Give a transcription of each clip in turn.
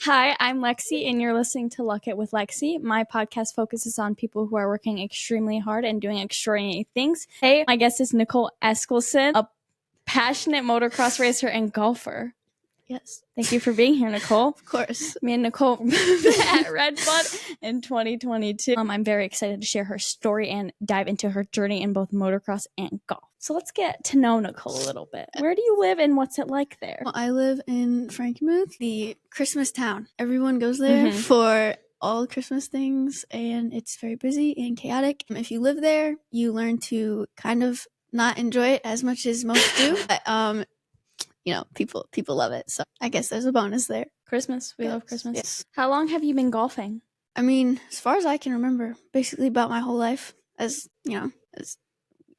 Hi, I'm Lexi, and you're listening to L.U.C.K with Lexi. My podcast focuses on people who are working extremely hard and doing extraordinary things. Hey, my guest is Nikole Esckelson, a passionate motocross racer and golfer. Yes. Thank you for being here, Nikole. Of course. Me and Nikole met Red Bud in 2022. I'm very excited to share her story and dive into her journey in both motocross and golf. So let's get to know Nikole a little bit. Where do you live and what's it like there? Well, I live in Frankenmuth, the Christmas town. Everyone goes there for all Christmas things, and it's very busy and chaotic. If you live there, you learn to kind of not enjoy it as much as most do. But, people love it. So I guess there's a bonus there. Christmas. We love Christmas. Yes. How long have you been golfing? I mean, as far as I can remember, basically about my whole life. I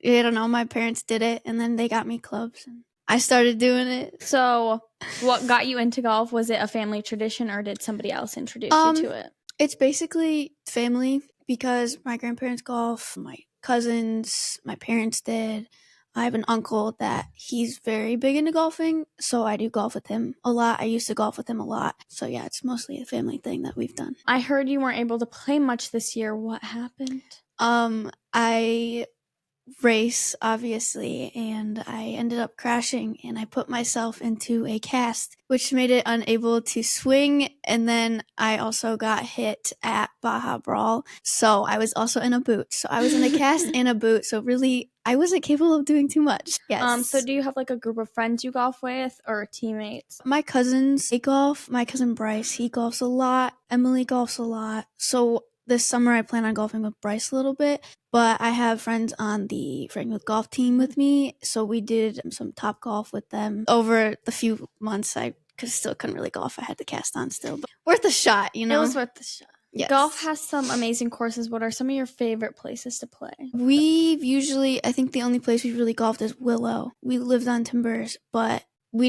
don't know, my parents did it, and then they got me clubs, and I started doing it. So what got you into golf? Was it a family tradition, or did somebody else introduce you to it? It's basically family, because my grandparents golf, my cousins, my parents did. I have an uncle that he's very big into golfing, so I do golf with him a lot. I used to golf with him a lot. So yeah, it's mostly a family thing that we've done. I heard you weren't able to play much this year. What happened? I race, obviously, and I ended up crashing, and I put myself into a cast, which made it unable to swing. And then I also got hit at Baja Brawl, so I was also in a boot. So I was in a cast and a boot, so really I wasn't capable of doing too much. Yes. So do you have like a group of friends you golf with, or teammates? My cousins, they golf. My cousin Bryce, he golfs a lot. Emily golfs a lot. So this summer I plan on golfing with Bryce a little bit, but I have friends on the Frankenmuth golf team with me, so we did some top golf with them. Over the few months, I still couldn't really golf. I had the cast on still, but worth a shot, you know? It was worth the shot. Yes. Golf has some amazing courses. What are some of your favorite places to play? I think the only place we've really golfed is Willow. We lived on Timbers, but we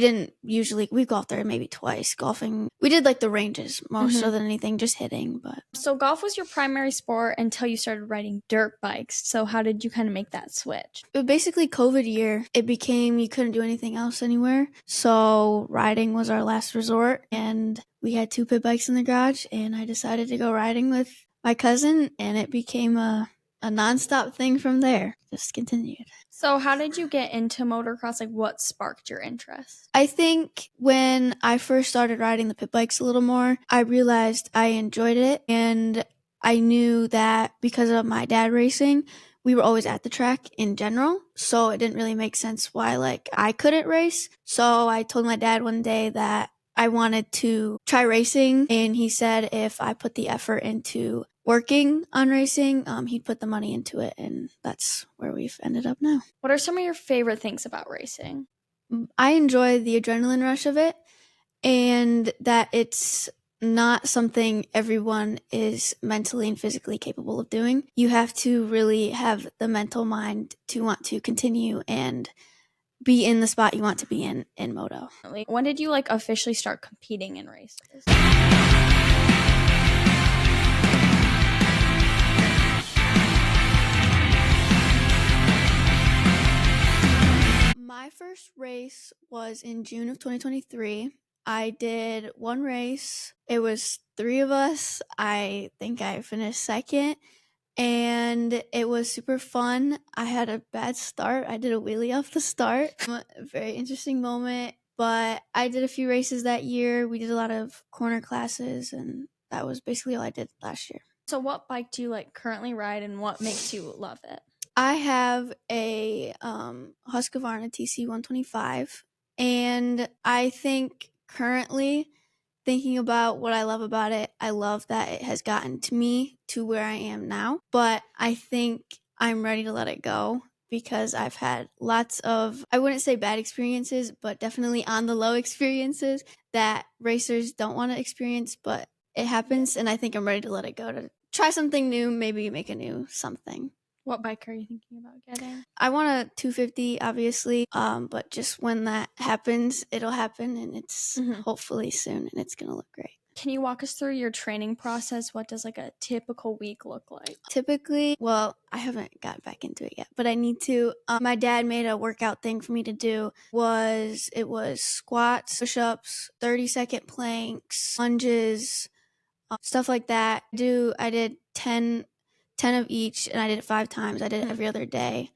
golfed there maybe twice. Golfing, we did like the ranges more so than anything, just hitting. But so golf was your primary sport until you started riding dirt bikes. So how did you kind of make that switch? Basically, COVID year, it became you couldn't do anything else anywhere. So riding was our last resort, and we had 2 pit bikes in the garage, and I decided to go riding with my cousin, and it became a nonstop thing from there. Just continued. So how did you get into motocross? Like, what sparked your interest? I think when I first started riding the pit bikes a little more, I realized I enjoyed it, and I knew that because of my dad racing, we were always at the track in general, so it didn't really make sense why I couldn't race. So I told my dad one day that I wanted to try racing, and he said if I put the effort into working on racing, he'd put the money into it, and that's where we've ended up now. What are some of your favorite things about racing? I enjoy the adrenaline rush of it, and that it's not something everyone is mentally and physically capable of doing. You have to really have the mental mind to want to continue and be in the spot you want to be in moto. When did you officially start competing in races? My first race was in June of 2023. I did one race. It was 3 of us. I think I finished second, and it was super fun. I had a bad start. I did a wheelie off the start. A very interesting moment, but I did a few races that year. We did a lot of corner classes, and that was basically all I did last year. So what bike do you currently ride, and what makes you love it? I have a Husqvarna TC 125, and I think currently, thinking about what I love about it, I love that it has gotten to me to where I am now, but I think I'm ready to let it go because I've had lots of, I wouldn't say bad experiences, but definitely on the low experiences that racers don't want to experience, but it happens, and I think I'm ready to let it go, to try something new, maybe make a new something. What bike are you thinking about getting? I want a 250, obviously, but just when that happens, it'll happen, and it's hopefully soon, and it's going to look great. Can you walk us through your training process? What does like a typical week look like? Typically, well, I haven't got back into it yet, but I need to. My dad made a workout thing for me to do. It was squats, push-ups, 30-second planks, lunges, stuff like that. I did 10 of each, and I did it 5 times. I did it every other day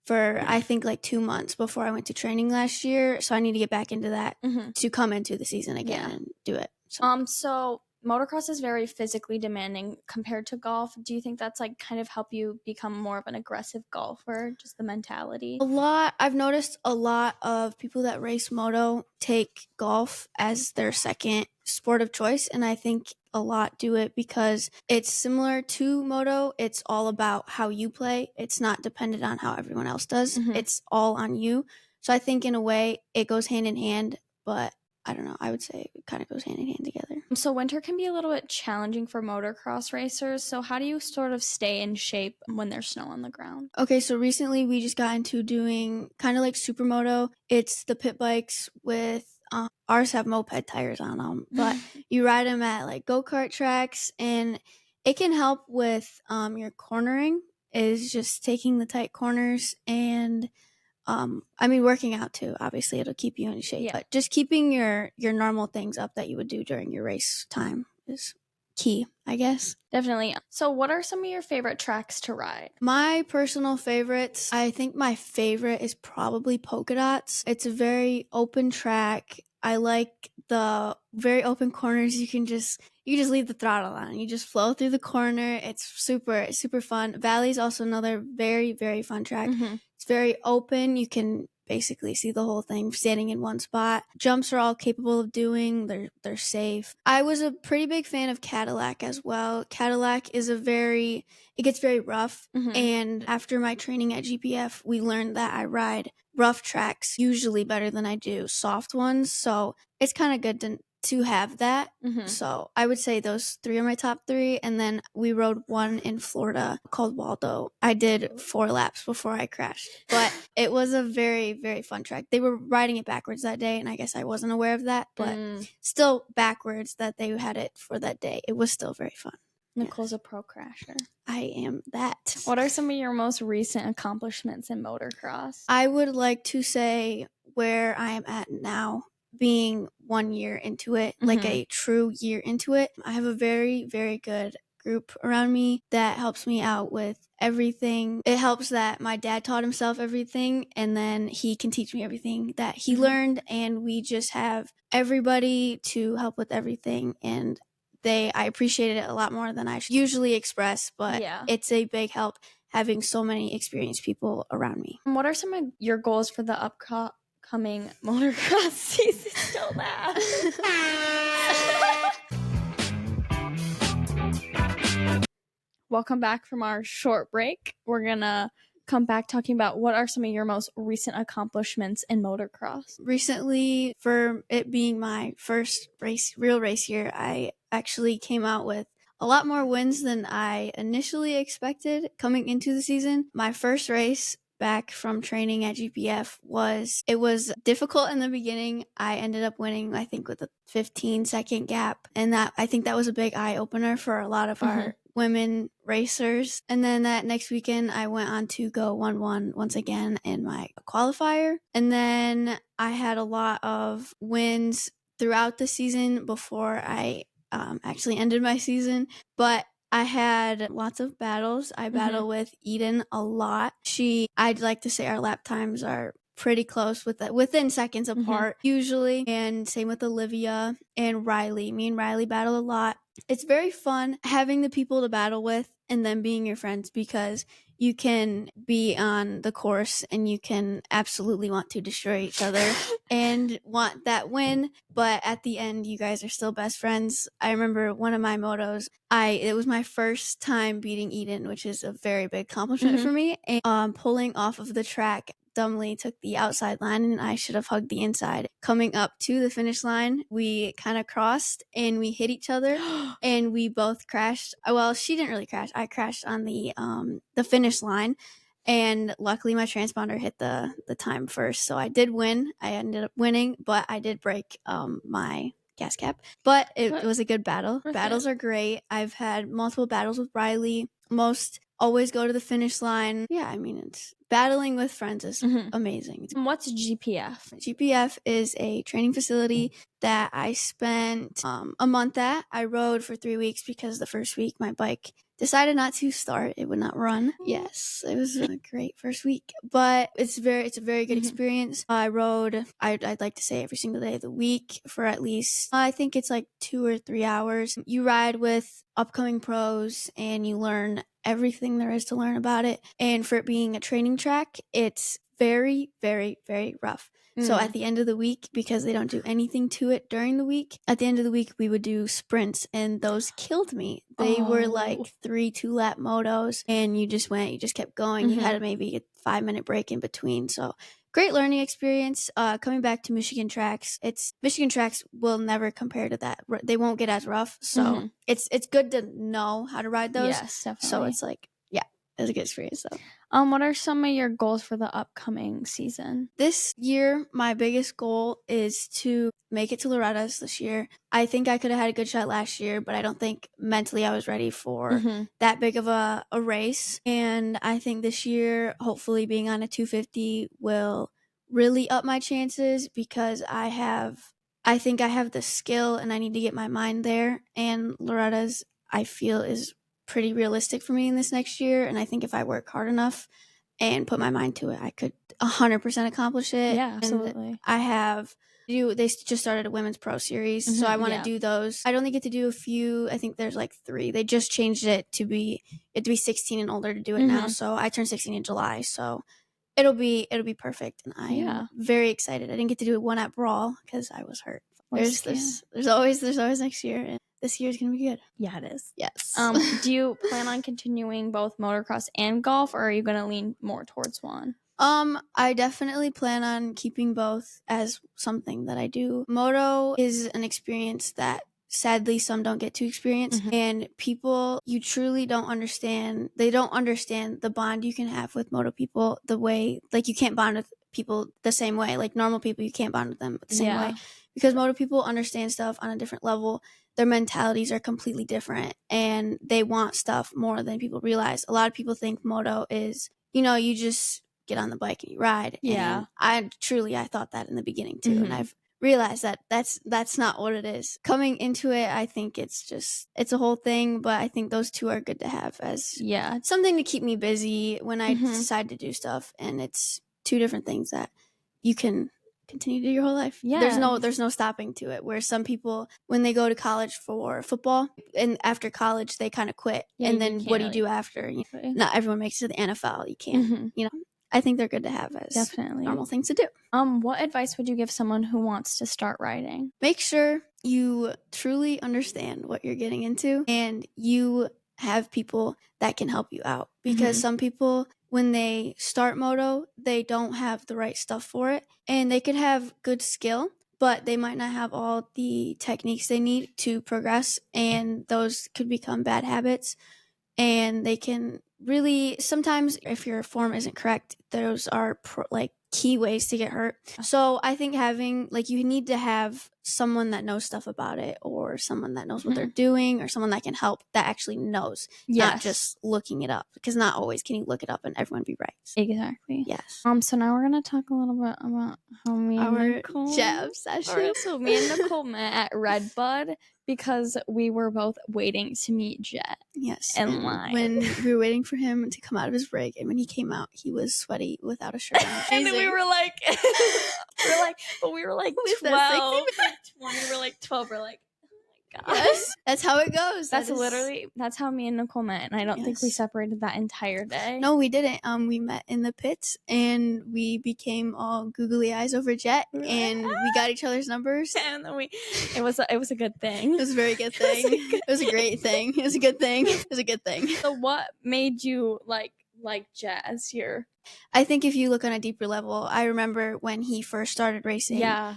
for, I think, like 2 months before I went to training last year. So I need to get back into that to come into the season again and do it. So motocross is very physically demanding compared to golf. Do you think that's like kind of help you become more of an aggressive golfer, just the mentality? I've noticed a lot of people that race moto take golf as their second sport of choice, and I think a lot do it because it's similar to moto. It's all about how you play. It's not dependent on how everyone else does. It's all on you. So I think in a way it goes hand in hand, but I don't know. I would say it kind of goes hand in hand together. So winter can be a little bit challenging for motocross racers. So how do you sort of stay in shape when there's snow on the ground? Okay, so recently we just got into doing kind of like supermoto. It's the pit bikes with ours have moped tires on them, but you ride them at like go-kart tracks, and it can help with your cornering, is just taking the tight corners, and I mean, working out too. Obviously, it'll keep you in shape, but just keeping your normal things up that you would do during your race time is key, I guess. Definitely. So what are some of your favorite tracks to ride? My personal favorites, I think my favorite is probably Polka Dots. It's a very open track. I like the very open corners. You can just leave the throttle on. You just flow through the corner. It's super fun. Valley is also another very, very fun track. It's very open. You can basically see the whole thing standing in one spot. Jumps are all capable of doing. They're safe. I was a pretty big fan of Cadillac as well. Cadillac is it gets very rough. And after my training at GPF, we learned that I ride rough tracks usually better than I do soft ones. So it's kind of good to have that. So I would say those 3 are my top 3. And then we rode one in Florida called Waldo. I did 4 laps before I crashed, but it was a very, very fun track. They were riding it backwards that day, and I guess I wasn't aware of that, but still backwards that they had it for that day. It was still very fun. Nicole's a pro crasher. I am that. What are some of your most recent accomplishments in motocross? I would like to say where I am at now, being 1 year into it, like a true year into it. I have a very, very good group around me that helps me out with everything. It helps that my dad taught himself everything, and then he can teach me everything that he learned, and we just have everybody to help with everything, and I appreciated it a lot more than I usually express, but it's a big help having so many experienced people around me. What are some of your goals for the upcoming motocross season? Still laugh. Welcome back from our short break. We're gonna come back talking about what are some of your most recent accomplishments in motocross. Recently, for it being my first real race year, I actually came out with a lot more wins than I initially expected coming into the season. My first race back from training at GPF was difficult in the beginning. I ended up winning, I think, with a 15-second gap, and I think that was a big eye opener for a lot of our women racers. And then that next weekend, I went on to go 1-1 once again in my qualifier. And then I had a lot of wins throughout the season before I actually ended my season. But I had lots of battles. I battle with Eden a lot. I'd like to say our lap times are pretty close within seconds apart usually. And same with Olivia and Riley. Me and Riley battle a lot. It's very fun having the people to battle with and them being your friends, because you can be on the course and you can absolutely want to destroy each other and want that win, but at the end you guys are still best friends. I remember one of my motos, it was my first time beating Eden, which is a very big accomplishment for me, and pulling off of the track, dumbly took the outside line and I should have hugged the inside. Coming up to the finish line, we kind of crossed and we hit each other and we both crashed. Well, she didn't really crash. I crashed on the finish line, and luckily my transponder hit the time first. So I did win. I ended up winning, but I did break my gas cap. But it was a good battle. Worth Battles it. are great. I've had multiple battles with Riley. Most always go to the finish line. Yeah, I mean, it's battling with friends is amazing. What's GPF? GPF is a training facility that I spent a month at. I rode for 3 weeks because the first week my bike decided not to start. It would not run. Yes, it was a great first week, but it's a very good experience. I rode, I'd like to say every single day of the week for at least, I think it's like 2 or 3 hours. You ride with upcoming pros and you learn everything there is to learn about it. And for it being a training track, it's very, very, very rough. So at the end of the week, because they don't do anything to it during the week, at the end of the week, we would do sprints, and those killed me. They were like 3 2-lap motos, and you just kept going. You had maybe a 5-minute break in between. So great learning experience. Coming back to Michigan tracks, Michigan tracks will never compare to that. They won't get as rough. So it's good to know how to ride those. Yes, definitely. So it's like, yeah, it was a good experience though. What are some of your goals for the upcoming season? This year, my biggest goal is to make it to Loretta's this year. I think I could have had a good shot last year, but I don't think mentally I was ready for that big of a race. And I think this year, hopefully being on a 250 will really up my chances because I think I have the skill and I need to get my mind there. And Loretta's, I feel, is pretty realistic for me in this next year. And I think if I work hard enough and put my mind to it, I could 100% accomplish it. Yeah, absolutely. And they just started a women's pro series, so I want to do those. I'd only get to do a few. I think there's like 3. They just changed it to be 16 and older to do it now. So I turned 16 in July, so it'll be perfect, and I am very excited. I didn't get to do one at Brawl because I was hurt. There's always next year, and this year's gonna be good. Yeah, it is. Yes. Do you plan on continuing both motocross and golf, or are you going to lean more towards one? I definitely plan on keeping both as something that I do. Moto is an experience that sadly some don't get to experience, and people, you truly don't understand. They don't understand the bond you can have with moto people the way, like, you can't bond with people the same way. Like normal people, you can't bond with them the same way because moto people understand stuff on a different level. Their mentalities are completely different and they want stuff more than people realize. A lot of people think moto is, you just get on the bike and you ride. Yeah. And I thought that in the beginning too. And I've realized that that's not what it is. Coming into it, I think it's a whole thing, but I think those two are good to have as something to keep me busy when I decide to do stuff. And it's 2 different things that you can continue to do your whole life. Yeah. There's no stopping to it. Where some people, when they go to college for football and after college they kind of quit. And then what do you do after? Not everyone makes it to the NFL. You can't, I think they're good to have as normal things to do. What advice would you give someone who wants to start riding? Make sure you truly understand what you're getting into and you have people that can help you out. Because some people, when they start moto, they don't have the right stuff for it. And they could have good skill, but they might not have all the techniques they need to progress. And those could become bad habits. And they can really, sometimes if your form isn't correct, those are key ways to get hurt. So I think you need to have someone that knows stuff about it, or someone that knows what they're doing, or someone that can help that actually knows, not just looking it up, because not always can you look it up and everyone be right. Exactly. Yes. So now we're going to talk a little bit about how me and Nikole, jab session. So me and Nikole met at Redbud because we were both waiting to meet Jet. Yes. In line. When we were waiting for him to come out of his break, and when he came out, he was sweaty without a shirt on. And then we were like, 12. We were like 12. We're like, oh my gosh. Yes, that's how it goes. That's how me and Nikole met. And I don't think we separated that entire day. No, we didn't. We met in the pits and we became all googly eyes over Jet, and we got each other's numbers. And then it was a good thing. It was a very good thing. It was a great thing. It was a good thing. It was a good thing. So what made you like Jet as your? I think if you look on a deeper level, I remember when he first started racing. Yeah.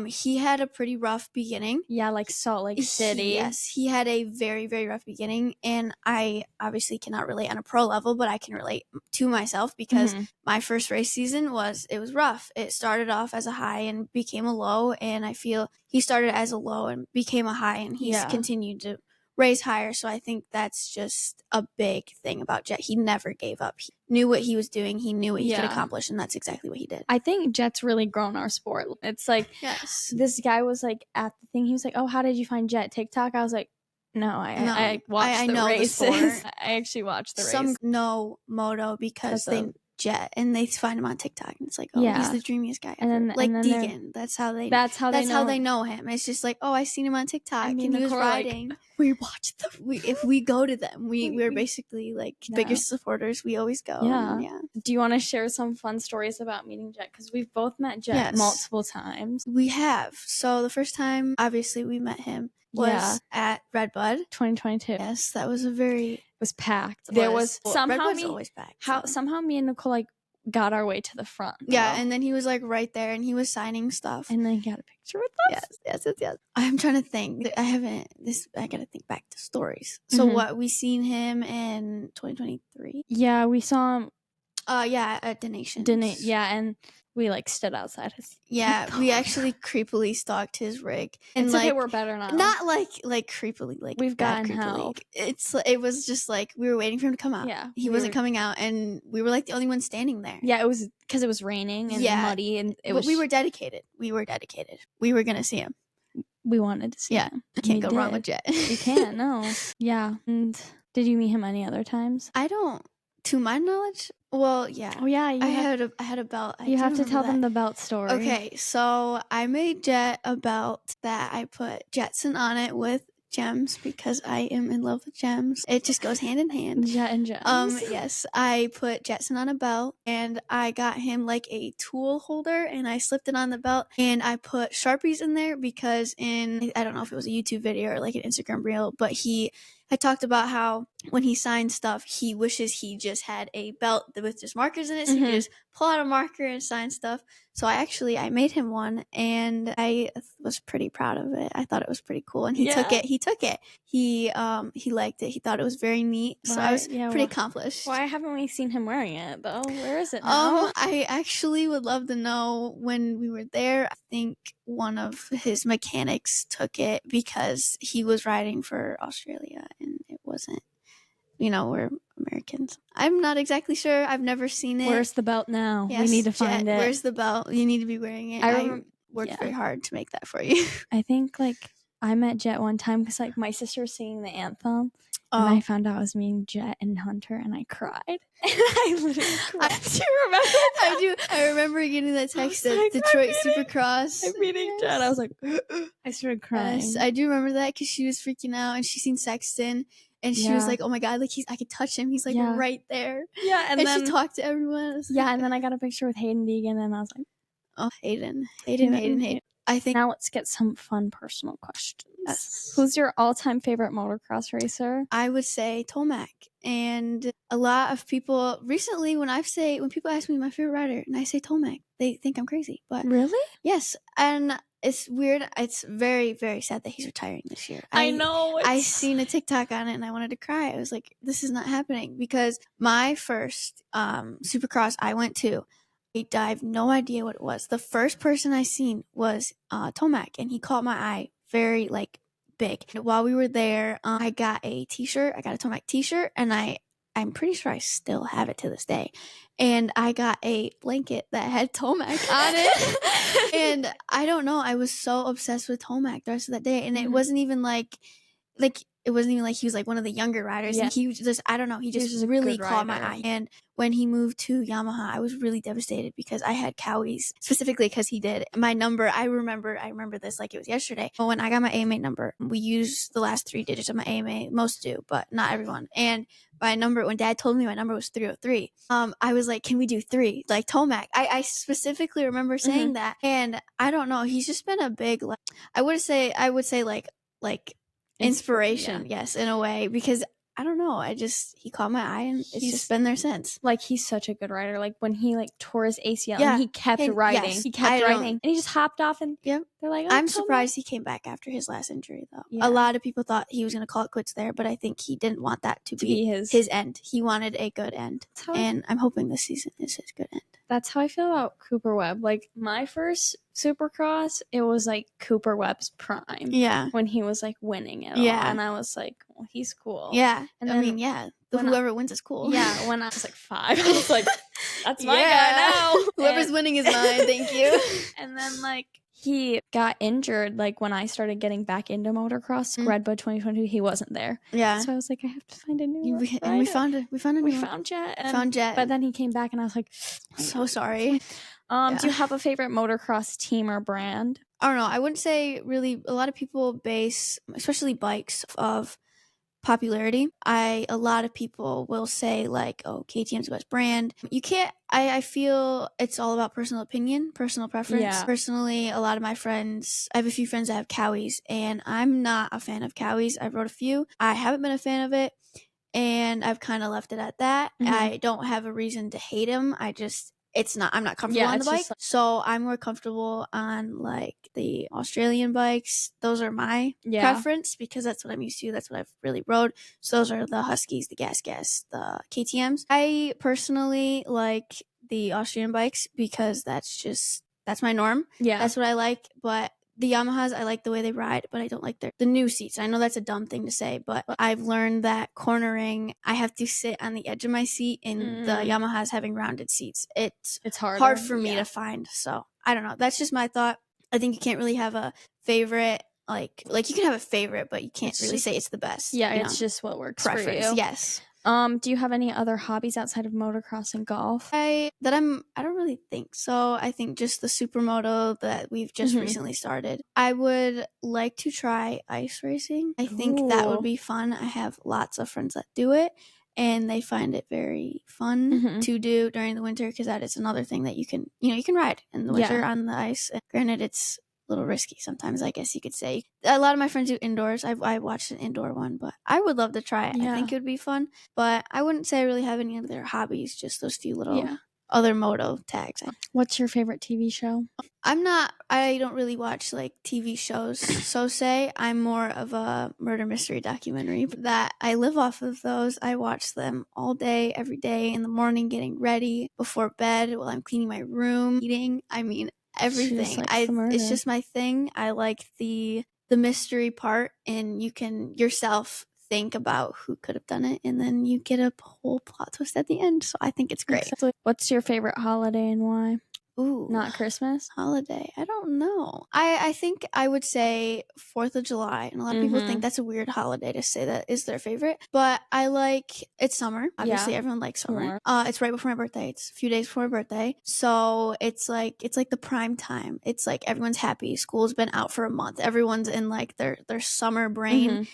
He had a pretty rough beginning. Yeah, like Salt Lake City. Yes, he had a very, very rough beginning, and I obviously cannot relate on a pro level, but I can relate to myself because my first race season was rough. It started off as a high and became a low, and I feel he started as a low and became a high, and he's continued to raise higher. So I think that's just a big thing about Jet. He never gave up. He knew what he was doing. He knew what he could accomplish, and that's exactly what he did. I think Jet's really grown our sport. It's like, this guy was like at the thing. He was like, "Oh, how did you find Jet? TikTok?" I was like, "No, I watched the races. I actually watched the race." Some know Moto because they Jet and they find him on TikTok and it's like, oh, he's the dreamiest guy ever. And then, like Deegan, that's how they know him. It's just like, oh, I seen him on TikTok and he was riding. We watched them. If we go to them, we're basically like biggest supporters. We always go. Yeah. Do you want to share some fun stories about meeting Jet? Because we've both met Jet multiple times. We have. So the first time, obviously, we met him was at Redbud 2022. Yes, that was it was packed. There was somehow always packed. Somehow me and Nikole like got our way to the front. Yeah, and then he was like right there and he was signing stuff. And then he got a picture with us. Yes. I'm trying to think. I gotta think back to stories. So what, we seen him in 2023? Yeah, we saw him at Donation. Yeah, and we like stood outside his. Yeah, we actually creepily stalked his rig. And it's okay, we're better now. Not like creepily, like we've gotten creepily. help. It was just like we were waiting for him to come out. Yeah, he wasn't coming out, and we were like the only ones standing there. Yeah, it was because it was raining and muddy, and we were dedicated. We were gonna see him. We wanted to see him. You can't go wrong with Jet. You can't. No. Yeah. And did you meet him any other times? I don't. To my knowledge, well, yeah. Oh yeah, I had a belt. You have to tell them the belt story. Okay, so I made Jet a belt that I put Jetson on it with gems because I am in love with gems. It just goes hand in hand. Jet and gems. Yes, I put Jetson on a belt and I got him like a tool holder and I slipped it on the belt and I put Sharpies in there because I don't know if it was a YouTube video or like an Instagram reel, but I talked about how when he signs stuff, he wishes he just had a belt with just markers in it, so he could just pull out a marker and sign stuff. So I made him one, and I was pretty proud of it. I thought it was pretty cool, and he took it. He liked it. He thought it was very neat. So I was pretty accomplished. Why haven't we seen him wearing it though? Where is it now? I actually would love to know when we were there. I think one of his mechanics took it because he was riding for Australia, and it wasn't. We're Americans. I'm not exactly sure. I've never seen it. Where's the belt now? Yes, we need to find it. Where's the belt? You need to be wearing it. I worked very hard to make that for you. I think I met Jet one time because my sister was singing the anthem. And I found out I was meeting Jet and Hunter, and I cried. I literally cried. Do you remember that? I do. I remember getting that text at Detroit Supercross. I'm meeting Jet. I was like, I started crying. Yes, I do remember that because she was freaking out, and she seen Sexton. And she was like, oh my God, I could touch him. He's right there. Yeah. And then she talked to everyone. And then I got a picture with Hayden Deegan and I was like, oh, Hayden. I think now let's get some fun personal questions. Yes. Who's your all-time favorite motocross racer? I would say Tomac. And a lot of people recently, when people ask me my favorite rider and I say Tomac, they think I'm crazy. But really? Yes. And it's weird. It's very, very sad that he's retiring this year. I know. I seen a TikTok on it and I wanted to cry. I was like, this is not happening because my first Supercross I went to, I have no idea what it was. The first person I seen was Tomac, and he caught my eye very big. While we were there, I got a t-shirt. I got a Tomac t-shirt, and I'm pretty sure I still have it to this day. And I got a blanket that had Tomac on it. And I don't know, I was so obsessed with Tomac the rest of that day. And it wasn't even like he was like one of the younger riders. Yeah. And he just, I don't know, he just really caught my eye. And when he moved to Yamaha, I was really devastated because I had Cowie's, specifically because he did my number. I remember this like it was yesterday. But when I got my AMA number, we use the last 3 digits of my AMA. Most do, but not everyone. And my number, when Dad told me my number was 303, I was like, can we do 3? Like Tomac. I specifically remember saying that. And I don't know, he's just been a big, I would say like inspiration. Yes, in a way, because I don't know. He caught my eye, and it's just been there since. Like, he's such a good rider. Like, when he like tore his ACL, Yeah. and he kept riding. Yes. He kept riding, and he just hopped off, and Yep. they're like, "Oh, I'm surprised he came back after his last injury, though. Yeah. A lot of people thought he was going to call it quits there, but I think he didn't want that to be his end. He wanted a good end, and I'm hoping this season is his good end. That's how I feel about Cooper Webb. Like, my first Supercross, it was like Cooper Webb's prime. Yeah. When he was like winning it all. And I was like, well, he's cool. Yeah. And I mean, yeah. Whoever wins is cool. Yeah. When I was like 5, I was like, that's my guy now. Whoever's winning is mine. Thank you. And then like he got injured like when I started getting back into motocross. Redbud 2022, he wasn't there. Yeah. So I was like, I have to find a new one. And we found a new We one. found Jet. But then he came back and I was like, so sorry. Do you have a favorite motocross team or brand? I don't know. I wouldn't say really. A lot of people base, especially bikes, of popularity. A lot of people will say like, oh, KTM's the best brand. You can't, I feel it's all about personal opinion, personal preference. Yeah. Personally, a lot of my friends, I have a few friends that have Cowies, and I'm not a fan of Cowies. I've rode a few. I haven't been a fan of it, and I've kind of left it at that. I don't have a reason to hate them. I'm not comfortable on the bike. So I'm more comfortable on like the Australian bikes. Those are my preference because that's what I'm used to. That's what I've really rode. So those are the Huskies, the Gas, the KTMs. I personally like the Australian bikes because that's my norm. Yeah. That's what I like. But the Yamahas, I like the way they ride, but I don't like the new seats. I know that's a dumb thing to say, but I've learned that cornering, I have to sit on the edge of my seat, and the Yamahas having rounded seats. It's hard for me to find. So I don't know. That's just my thought. I think you can't really have a favorite. Like you can have a favorite, but you can't really say it's the best. Yeah, it's just what works for you. Yes. Do you have any other hobbies outside of motocross and golf? I don't really think so. I think just the supermoto that we've just recently started. I would like to try ice racing. I think that would be fun. I have lots of friends that do it, and they find it very fun to do during the winter because that is another thing that you can ride in the winter on the ice. And granted, it's little risky sometimes, I guess you could say. A lot of my friends do indoors. I watched an indoor one, but I would love to try it. I think it would be fun, but I wouldn't say I really have any other hobbies, just those few little other moto tags. What's your favorite TV show? I don't really watch like TV shows, so say. I'm more of a murder mystery documentary that I live off of those. I watch them all day, every day, in the morning, getting ready, before bed, while I'm cleaning my room, eating. I mean, everything. It's just my thing. I like the mystery part, and you can yourself think about who could have done it, and then you get a whole plot twist at the end. So I think it's great. Exactly. What's your favorite holiday and why? Ooh, not Christmas? Holiday. I don't know. I think I would say 4th of July. And a lot of people think that's a weird holiday to say that is their favorite. But it's summer. Obviously, everyone likes summer. It's right before my birthday. It's a few days before my birthday. So it's like the prime time. It's like everyone's happy. School's been out for a month. Everyone's in like their summer brain.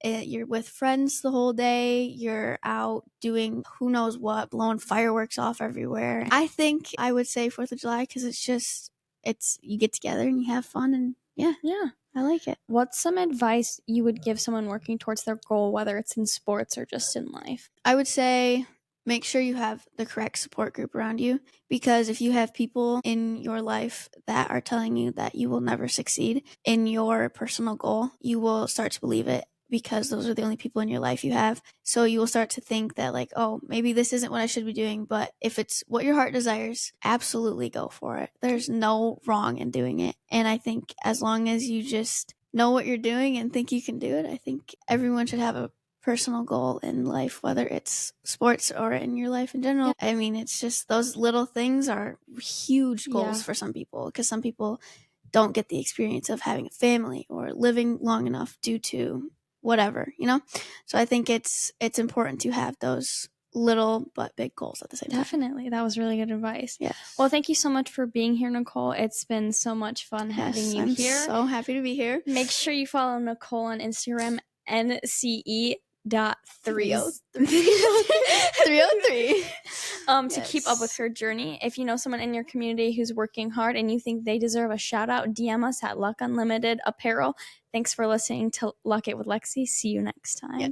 You're with friends the whole day. You're out doing who knows what, blowing fireworks off everywhere. I think I would say 4th of July because you get together and you have fun, and yeah, I like it. What's some advice you would give someone working towards their goal, whether it's in sports or just in life? I would say make sure you have the correct support group around you, because if you have people in your life that are telling you that you will never succeed in your personal goal, you will start to believe it, because those are the only people in your life you have. So you will start to think that like, oh, maybe this isn't what I should be doing. But if it's what your heart desires, absolutely go for it. There's no wrong in doing it. And I think as long as you just know what you're doing and think you can do it, I think everyone should have a personal goal in life, whether it's sports or in your life in general. I mean, it's just those little things are huge goals for some people, because some people don't get the experience of having a family or living long enough due to whatever, So I think it's important to have those little but big goals at the same time. Definitely. That was really good advice. Yes. Well, thank you so much for being here, Nikole. It's been so much fun having you here. I'm so happy to be here. Make sure you follow Nikole on Instagram, NCE.303 to keep up with her journey. If you know someone in your community who's working hard and you think they deserve a shout out, DM us at L.U.C. Unlimited Apparel. Thanks for listening to Luck It with Lexi. See you next time.